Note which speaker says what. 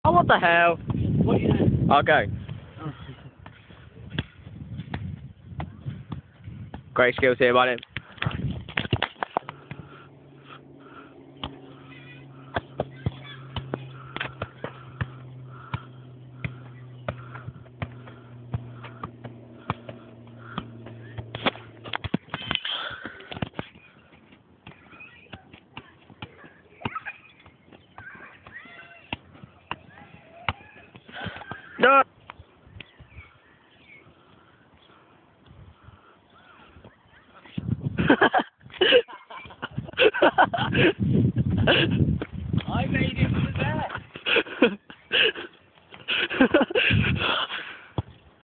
Speaker 1: Oh, what the hell?
Speaker 2: What are you doing?
Speaker 1: I'll go. Great skills here, buddy. No!